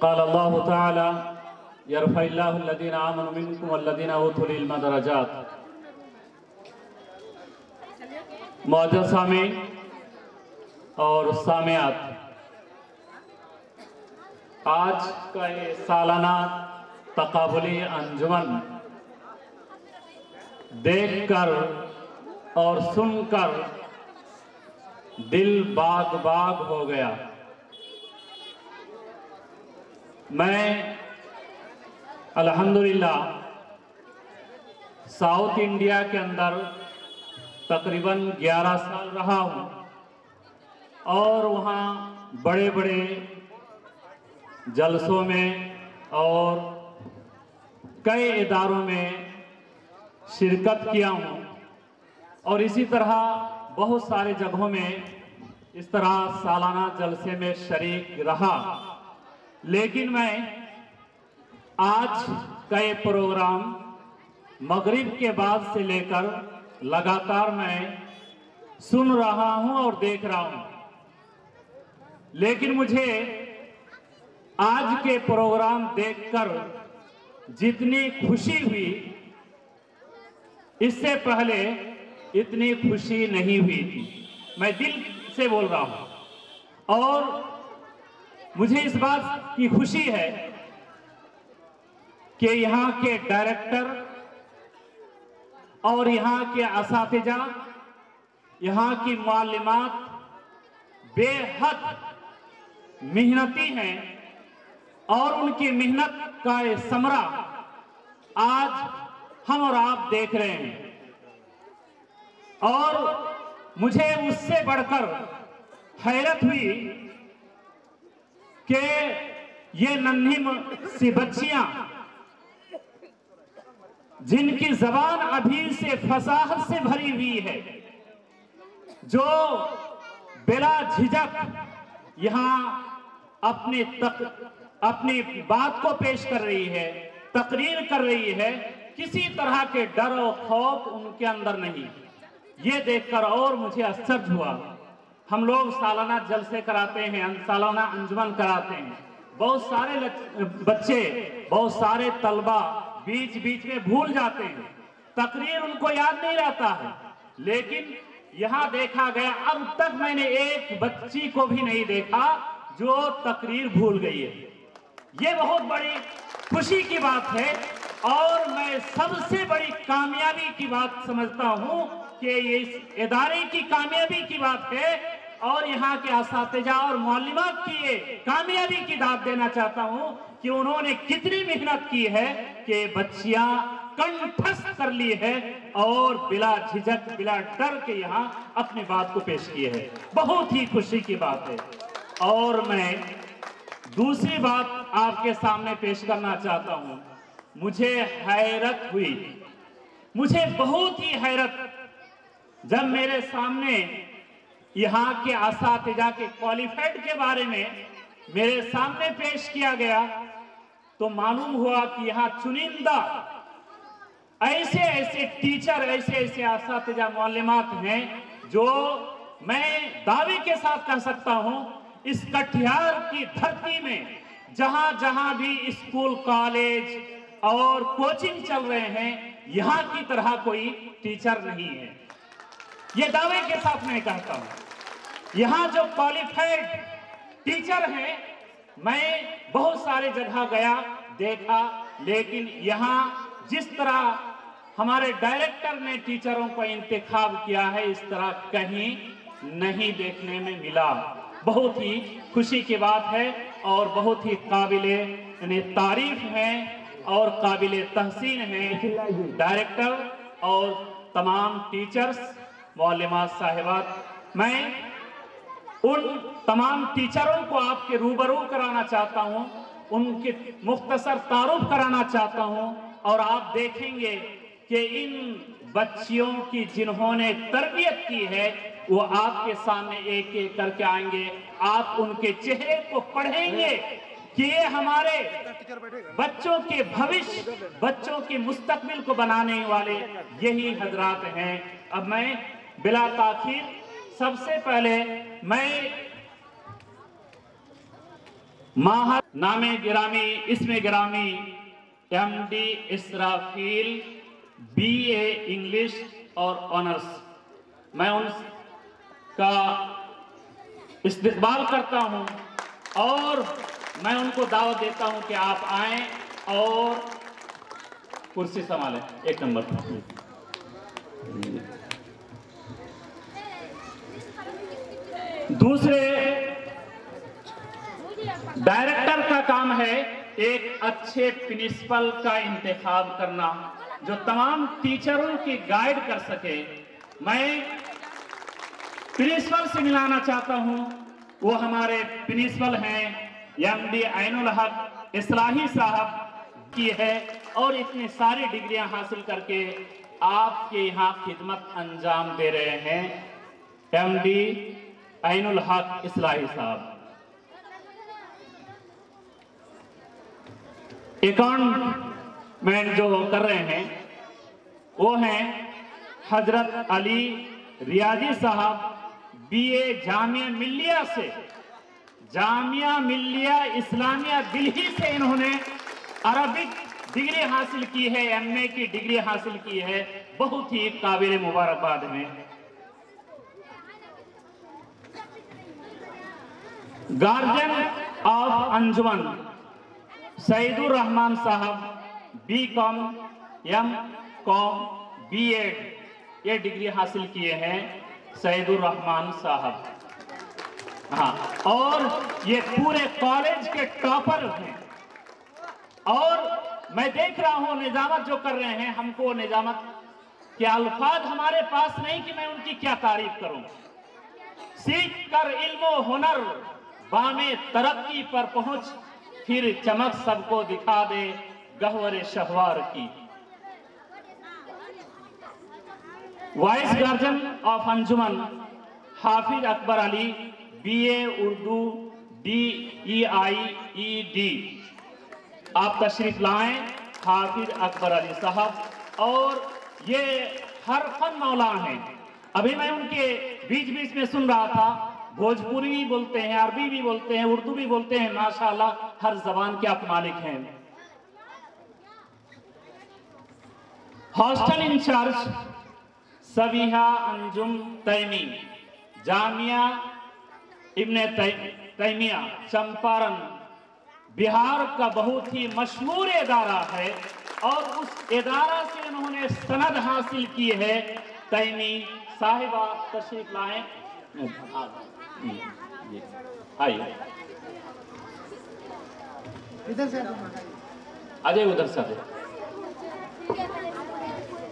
قال الله تعالى يرفع الله الذين آمنوا منكم والذين أوتوا العلم درجات. معزز سامعین اور سامعات، آج کا یہ سالانہ تقابلی انجمن دیکھ کر اور سن کر دل باغ باغ ہو گیا۔ میں الحمدللہ ساؤتھ انڈیا کے اندر تقریباً 11 سال رہا ہوں اور وہاں بڑے بڑے جلسوں میں اور کئی اداروں میں شرکت کیا ہوں، اور اسی طرح بہت سارے جگہوں میں اس طرح سالانہ جلسے میں شریک رہا، لیکن میں آج کا یہ پروگرام مغرب کے بعد سے لے کر لگاتار میں سن رہا ہوں اور دیکھ رہا ہوں، لیکن مجھے آج کے پروگرام دیکھ کر جتنی خوشی ہوئی اس سے پہلے اتنی خوشی نہیں ہوئی تھی۔ میں دل سے بول رہا ہوں، اور مجھے اس بات کی خوشی ہے کہ یہاں کے ڈائریکٹر اور یہاں کے اساتذہ، یہاں کی معلمات بے حد محنتی ہیں، اور ان کی محنت کا یہ ثمرہ آج ہم اور آپ دیکھ رہے ہیں۔ اور مجھے اس سے بڑھ کر حیرت ہوئی کہ یہ ننھی سی بچیاں جن کی زبان ابھی سے فصاحت سے بھری ہوئی ہے، جو بلا جھجک یہاں اپنی بات کو پیش کر رہی ہے، تقریر کر رہی ہے، کسی طرح کے ڈر و خوف ان کے اندر نہیں۔ یہ دیکھ کر اور مجھے آشچرج ہوا۔ ہم لوگ سالانہ جلسے کراتے ہیں، سالانہ انجمن کراتے ہیں، بہت سارے بچے، بہت سارے طلبہ بیچ بیچ میں بھول جاتے ہیں، تقریر ان کو یاد نہیں رہتا ہے، لیکن یہاں دیکھا گیا اب تک میں نے ایک بچی کو بھی نہیں دیکھا جو تقریر بھول گئی ہے۔ یہ بہت بڑی خوشی کی بات ہے، اور میں سب سے بڑی کامیابی کی بات سمجھتا ہوں کہ یہ اس ادارے کی کامیابی کی بات ہے، اور یہاں کے اساتذہ اور معلمات کی یہ کامیابی کی داد دینا چاہتا ہوں کہ انہوں نے کتنی محنت کی ہے کہ بچیاں کنٹھست کر لی ہے اور بلا جھجک بلا ڈر کے یہاں اپنی بات کو پیش کی ہے۔ بہت ہی خوشی کی بات ہے۔ اور میں دوسری بات آپ کے سامنے پیش کرنا چاہتا ہوں۔ مجھے حیرت ہوئی، مجھے بہت ہی حیرت، جب میرے سامنے یہاں کے اساتذہ کے کوالیفائڈ کے بارے میں میرے سامنے پیش کیا گیا، تو معلوم ہوا کہ یہاں چنندہ ایسے ایسے ٹیچر، ایسے ایسے اساتذہ معلمات ہیں جو میں دعوے کے ساتھ کہہ سکتا ہوں اس کٹھیار کی دھرتی میں جہاں جہاں بھی اسکول، کالج اور کوچنگ چل رہے ہیں، یہاں کی طرح کوئی ٹیچر نہیں ہے۔ یہ دعوے کے ساتھ میں کہتا ہوں۔ یہاں جو کوالیفائڈ ٹیچر ہیں، میں بہت سارے جگہ گیا، دیکھا، لیکن یہاں جس طرح ہمارے ڈائریکٹر نے ٹیچروں کو انتخاب کیا ہے، اس طرح کہیں نہیں دیکھنے میں ملا۔ بہت ہی خوشی کی بات ہے، اور بہت ہی قابل تعریف ہے اور قابل تحسین ہے ڈائریکٹر اور تمام ٹیچرز، معلمات صاحبات۔ میں ان تمام ٹیچروں کو آپ کے روبرو کرانا چاہتا ہوں، ان کے مختصر تعارف کرانا چاہتا ہوں، اور آپ دیکھیں گے کہ ان بچیوں کی جنہوں نے تربیت کی ہے وہ آپ کے سامنے ایک ایک کر کے آئیں گے، آپ ان کے چہرے کو پڑھیں گے کہ یہ ہمارے بچوں کے بھوش، بچوں کے مستقبل کو بنانے والے یہی حضرات ہیں۔ اب میں بلا تاخیر سب سے پہلے میں ماہر نام گرامی اسم گرامی M D Israfil B A English اور آنرس، میں ان کا استقبال کرتا ہوں اور میں ان کو دعوت دیتا ہوں کہ آپ آئیں اور کرسی سنبھالیں۔ ایک نمبر دوسرے، ڈائریکٹر کا کام ہے ایک اچھے پرنسپل کا انتخاب کرنا جو تمام ٹیچروں کی گائیڈ کر سکے۔ میں پرنسپل سے ملانا چاہتا ہوں، وہ ہمارے پرنسپل ہیں ایم ڈی عین الحق اصلاحی صاحب کی ہے، اور اتنی ساری ڈگریاں حاصل کر کے آپ کے یہاں خدمت انجام دے رہے ہیں ایم ڈی عین الحق اصلاحی صاحب۔ اکاؤنٹمنٹ جو کر رہے ہیں وہ ہیں حضرت علی ریاضی صاحب، بی اے جامعہ ملیہ سے، جامعہ ملیہ اسلامیہ دلہی سے انہوں نے عربک ڈگری حاصل کی ہے، ایم اے کی ڈگری حاصل کی ہے، بہت ہی قابل مبارکباد ہیں۔ گارجن آف انجمن سعید الرحمان صاحب، B Com M Com B Ed یہ ڈگری حاصل کیے ہیں سعید الرحمان صاحب، ہاں، اور یہ پورے کالج کے ٹاپر ہیں۔ اور میں دیکھ رہا ہوں نظامت جو کر رہے ہیں، ہم کو نظامت کے الفاظ ہمارے پاس نہیں کہ میں ان کی کیا تعریف کروں۔ سیکھ کر علم و ہنر بام ترقی پر پہنچ، پھر چمک سب کو دکھا دے گہور شہوار کی۔ وائس گارجن آف انجمن حافظ اکبر علی، بی اے اردو DEIED، آپ تشریف لائیں حافظ اکبر علی صاحب، اور یہ ہر فن مولا ہیں۔ ابھی میں ان کے بیچ بیچ میں سن رہا تھا، بھوجپوری بھی بولتے ہیں، عربی بھی بولتے ہیں، اردو بھی بولتے ہیں، ماشاءاللہ ہر زبان کے آپ مالک ہیں۔ ہاسٹل انچارج سبیحہ انجم تیمی، جامعہ ابن تیمیہ چمپارن، بہار کا بہت ہی مشہور ادارہ ہے، اور اس ادارہ سے انہوں نے سند حاصل کی ہے۔ تیمی صاحبہ تشریف لائیں، آئیے آجائے ادھر سے آجائے۔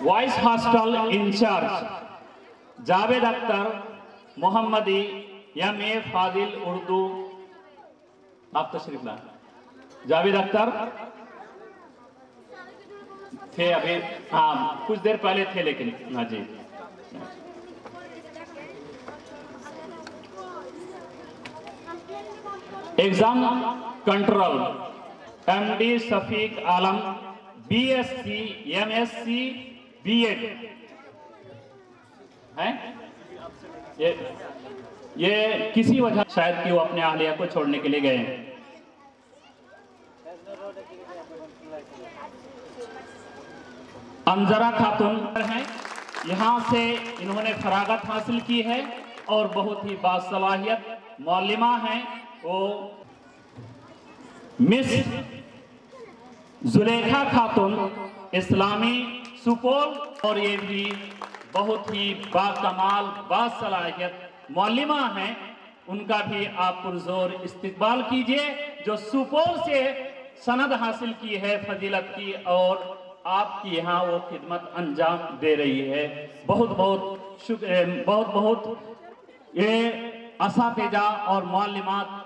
Vice hostel incharge Javed Akhtar Mohammadi, M اے فاضل اردو، آپ تشریف لائیں۔ جاوید اختر تھے ابھی، ہاں کچھ دیر پہلے تھے، لیکن ہاں جی۔ Exam control M D Shafiq Alam, B S C M S C B Ed ہیں، یہ کسی وجہ شاید کہ وہ اپنے اہلیہ کو چھوڑنے کے لیے گئے ہیں۔ انظرہ خاتون ہیں، یہاں سے انہوں نے فراغت حاصل کی ہے اور بہت ہی باصلاحیت معلمہ ہیں۔ وہ مس زلیخا خاتون اسلامی سپول، اور یہ بھی بہت ہی باکمال باصلاحیت معلمہ ہیں، ان کا بھی آپ پرزور استقبال کیجئے، جو سپول سے سند حاصل کی ہے فضیلت کی، اور آپ کی یہاں وہ خدمت انجام دے رہی ہے۔ بہت بہت شکر، بہت بہت یہ اساتذہ اور معلمات۔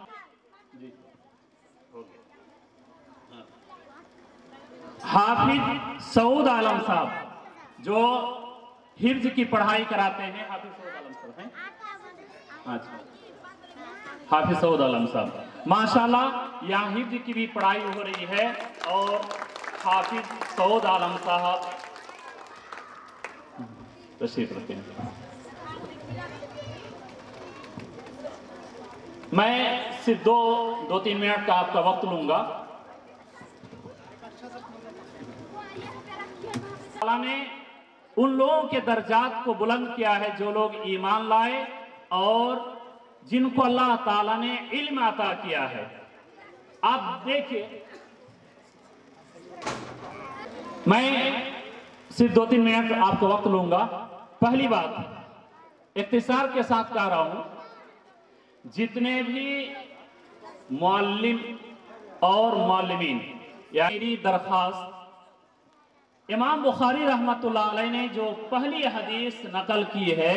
حافظ سعود عالم صاحب جو حفظ کی پڑھائی کراتے ہیں، حافظ سعود عالم صاحب ہیں، حافظ سعود عالم صاحب ماشاءاللہ یہاں حفظ کی بھی پڑھائی ہو رہی ہے، اور حافظ سعود عالم صاحب تشریف رکھتے ہیں۔ میں صرف دو تین منٹ کا آپ کا وقت لوں گا۔ اللہ نے ان لوگوں کے درجات کو بلند کیا ہے جو لوگ ایمان لائے اور جن کو اللہ تعالیٰ نے علم عطا کیا ہے۔ آپ دیکھیں، میں صرف 2-3 منٹ آپ کو وقت لوں گا۔ پہلی بات اختصار کے ساتھ کہہ رہا ہوں، جتنے بھی معلم اور معلمین، یعنی میری درخواست، امام بخاری رحمۃ اللہ علیہ نے جو پہلی حدیث نقل کی ہے،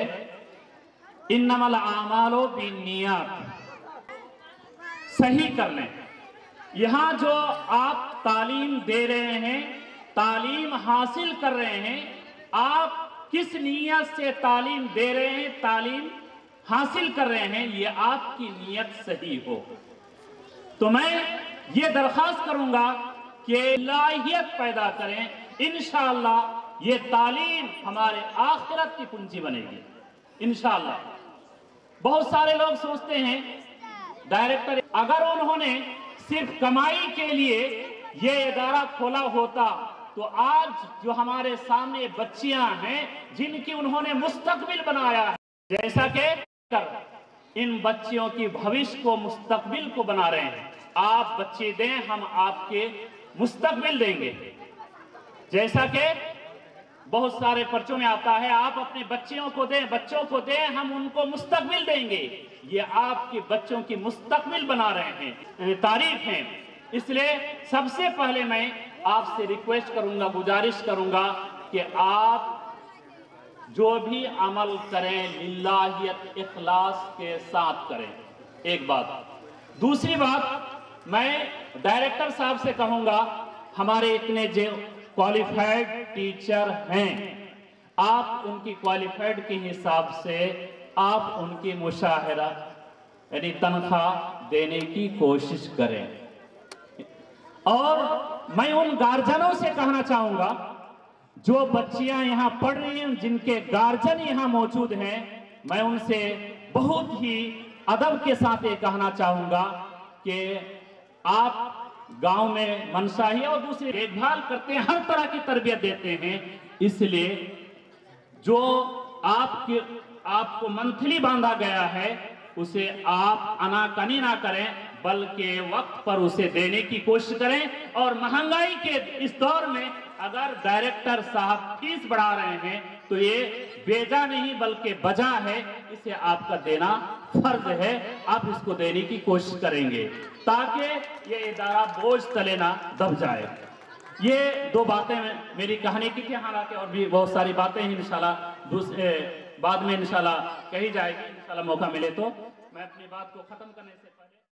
انما الاعمال بالنیات، صحیح کر لیں۔ یہاں جو آپ تعلیم دے رہے ہیں، تعلیم حاصل کر رہے ہیں، آپ کس نیت سے تعلیم دے رہے ہیں، تعلیم حاصل کر رہے ہیں، یہ آپ کی نیت صحیح ہو۔ تو میں یہ درخواست کروں گا کہ صلاحیت پیدا کریں، انشاءاللہ یہ تعلیم ہمارے آخرت کی کنجی بنے گی انشاءاللہ۔ بہت سارے لوگ سوچتے ہیں ڈائریکٹر اگر انہوں نے صرف کمائی کے لیے یہ ادارہ کھولا ہوتا تو آج جو ہمارے سامنے بچیاں ہیں جن کی انہوں نے مستقبل بنایا ہے، جیسا کہ ان بچیوں کی بھوش کو مستقبل کو بنا رہے ہیں، آپ بچے دیں ہم آپ کے مستقبل دیں گے، جیسا کہ بہت سارے پرچوں میں آتا ہے آپ اپنے بچوں کو دیں ہم ان کو مستقبل دیں گے، یہ آپ کے بچوں کی مستقبل بنا رہے ہیں، تعریف ہیں۔ اس لیے سب سے پہلے میں آپ سے ریکویسٹ کروں گا، گزارش کروں گا کہ آپ جو بھی عمل کریں للہیت اخلاص کے ساتھ کریں، ایک بات۔ دوسری بات میں ڈائریکٹر صاحب سے کہوں گا، ہمارے اتنے جو کوالیفائڈ ٹیچر ہیں، آپ ان کی کوالیفائڈ کے حساب سے آپ ان کی مشاہرہ یعنی تنخواہ دینے کی کوشش کریں۔ اور میں ان گارجنوں سے کہنا چاہوں گا جو بچیاں یہاں پڑھ رہی ہیں، جن کے گارجن یہاں موجود ہیں، میں ان سے بہت ہی ادب کے ساتھ یہ کہنا چاہوں گا کہ آپ گاؤں میں منشاہی اور دوسری دیکھ بھال کرتے ہیں، ہر طرح کی تربیت دیتے ہیں، اس لیے جو آپ کو منتھلی باندھا گیا ہے اسے آپ اناکانی نہ کریں بلکہ وقت پر اسے دینے کی کوشش کریں۔ اور مہنگائی کے اس دور میں اگر ڈائریکٹر صاحب فیس بڑھا رہے ہیں تو یہ بیجا نہیں بلکہ بجا ہے، اسے آپ کا دینا فرض ہے، آپ اس کو دینے کی کوشش کریں گے تاکہ یہ ادارہ بوجھ تلے نہ دب جائے۔ یہ دو باتیں میری کہانی کی تھی، حالانکہ اور بھی بہت ساری باتیں ہیں انشاءاللہ بعد میں انشاءاللہ کہی جائے گی، انشاءاللہ موقع ملے تو۔ میں اپنی بات کو ختم کرنے سے